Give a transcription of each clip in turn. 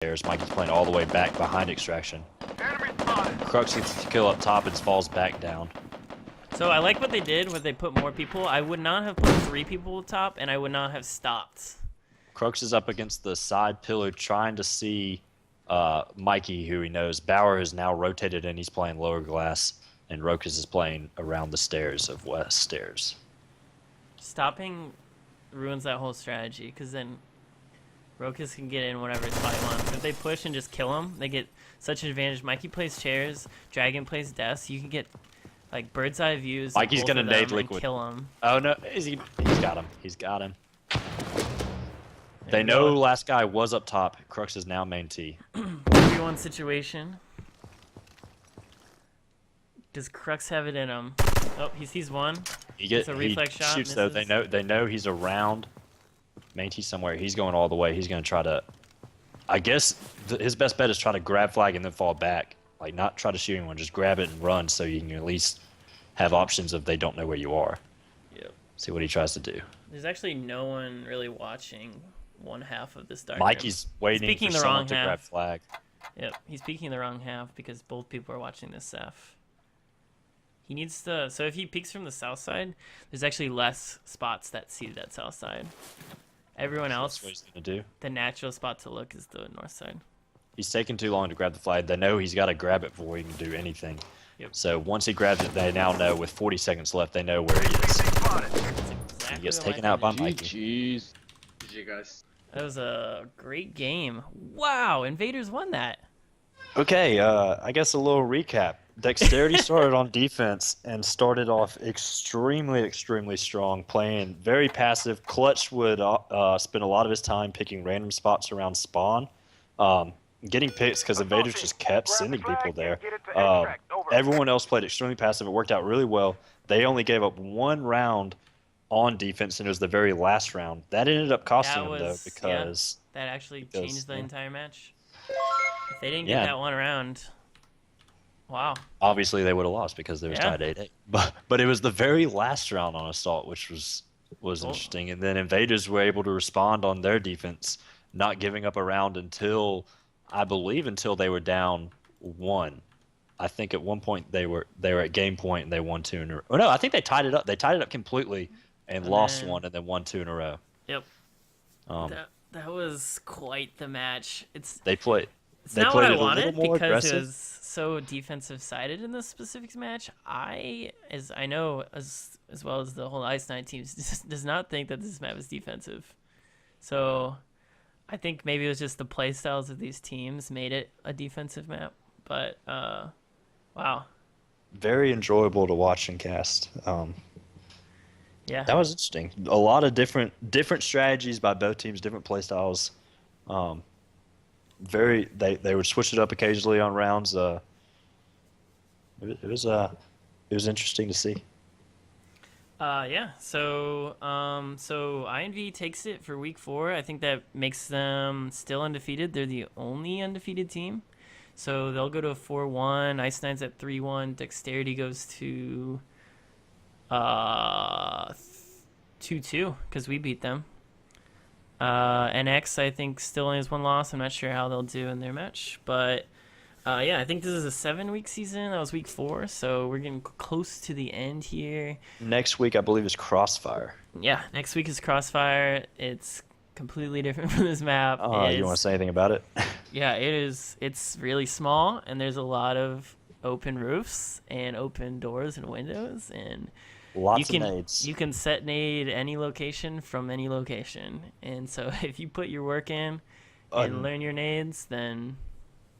stairs. Mikey's playing all the way back behind extraction. Crux gets to kill up top and falls back down. So I like what they did when they put more people. I would not have put 3 people up top, and I would not have stopped. Crux is up against the side pillar trying to see Mikey, who he knows. Bauer has now rotated in. He's playing lower glass, and Rokas is playing around the stairs of west stairs. Stopping ruins that whole strategy, because then Rokas can get in whatever spot he wants. If they push and just kill him, they get such an advantage. Mikey plays chairs, Dragon plays desks. You can get like bird's eye views. Mikey's gonna nade Liquid. Kill him. Oh no, he's got him. He's got him. They know last guy was up top. Crux is now main T. 3-1 situation. Does Crux have it in him? Oh, he sees one. It's a reflex shot. Shoots though. They know he's around main T somewhere. He's going all the way. He's gonna try to. I guess his best bet is try to grab flag and then fall back. Like not try to shoot anyone, just grab it and run so you can at least have options if they don't know where you are. Yep. See what he tries to do. There's actually no one really watching one half of this dark Mikey's waiting for someone to grab flag. Yep, he's peeking the wrong half because both people are watching this Ceph. He needs to, so if he peeks from the south side, there's actually less spots that see that south side. Everyone else, that's what he's gonna do. The natural spot to look is the north side. He's taking too long to grab the flag. They know he's got to grab it before he can do anything. Yep. So once he grabs it, they now know with 40 seconds left, they know where he is. Exactly he gets taken out by Mikey. GG's. GG, guys. That was a great game. Wow, Invaders won that. Okay, I guess a little recap. Dexterity started on defense and started off extremely strong, playing very passive. Clutch would spend a lot of his time picking random spots around spawn, getting picks because Invaders just kept sending people there. Everyone else played extremely passive. It worked out really well. They only gave up 1 round on defense, and it was the very last round. That ended up costing them, though, because... Yeah, that actually changed the entire match. If they didn't get that 1 round... Wow. Obviously, they would have lost because they were tied 8-8. But it was the very last round on Assault, which was interesting. And then Invaders were able to respond on their defense, not giving up a round until, I believe, until they were down 1. I think at one point they were at game point and they won 2 in a row. Oh, no, I think they tied it up. They tied it up completely and lost 1 and then won 2 in a row. Yep. That was quite the match. They played. It's they not played what I it wanted a little more because aggressive. it was so defensive sided in this specific match. I know as well as the whole Ice Nine teams does not think that this map is defensive. So I think maybe it was just the play styles of these teams made it a defensive map. But wow. Very enjoyable to watch and cast. Yeah. That was interesting. A lot of different strategies by both teams, different play styles. They would switch it up occasionally on rounds. It was interesting to see. Yeah. So iNv takes it for week 4. I think that makes them still undefeated. They're the only undefeated team. So they'll go to a 4-1. Ice Nine's at 3-1. Dexterity goes to 2-2 because we beat them. NX, I think, still only has 1 loss. I'm not sure how they'll do in their match. But, yeah, I think this is a 7-week season. That was week 4, so we're getting close to the end here. Next week, I believe, is Crossfire. Yeah, next week is Crossfire. It's completely different from this map. You want to say anything about it? Yeah, it is. It's really small, and there's a lot of open roofs and open doors and windows, and... Lots of nades. You can set nade any location from any location. And so if you put your work in and learn your nades, then...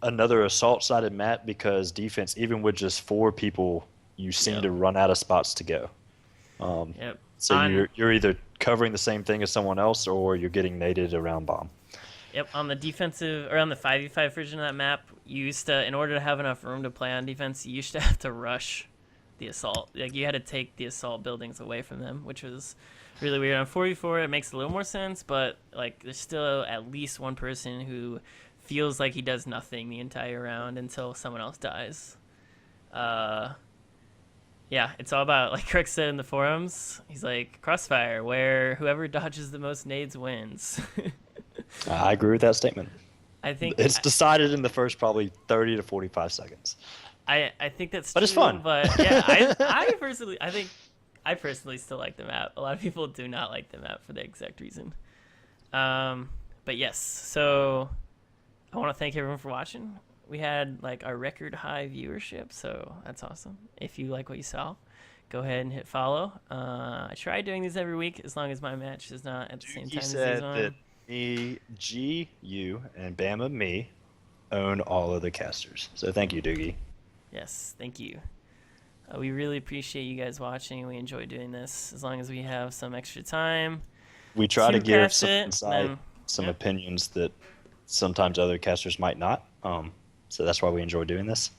Another assault-sided map because defense, even with just 4 people, you seem to run out of spots to go. Yep. So you're either covering the same thing as someone else or you're getting naded around bomb. Yep, on the defensive, or on the 5v5 version of that map, you used to, in order to have enough room to play on defense, you used to have to rush the assault. Like, you had to take the assault buildings away from them, which was really weird. On 4v4 it makes a little more sense, but like there's still at least one person who feels like he does nothing the entire round until someone else dies. Yeah, it's all about, like Crick said in the forums, he's like, Crossfire, where whoever dodges the most nades wins. I agree with that statement. I think It's decided in the first probably 30 to 45 seconds. I think that's But true. it's fun. But yeah, I personally still like the map. A lot of people do not like the map for the exact reason. But yes, so I want to thank everyone for watching. We had like our record high viewership, so that's awesome. If you like what you saw, go ahead and hit follow. I try doing these every week as long as my match is not at the same He time as said these that one. me, G, you, and Bama me own all of the casters. So thank you, Doogie. Yes, thank you. We really appreciate you guys watching. We enjoy doing this. As long as we have some extra time We try to give pass some it, insight, then some yeah. opinions that sometimes other casters might not. So that's why we enjoy doing this.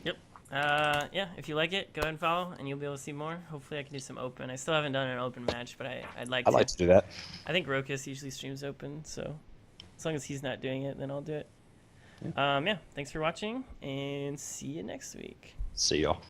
Yep. Yeah, if you like it, go ahead and follow, and you'll be able to see more. Hopefully I can do some open. I still haven't done an open match, but I'd like I to. like to do that. I think Rokus usually streams open, so as long as he's not doing it, then I'll do it. Yeah, thanks for watching, and see you next week. See y'all.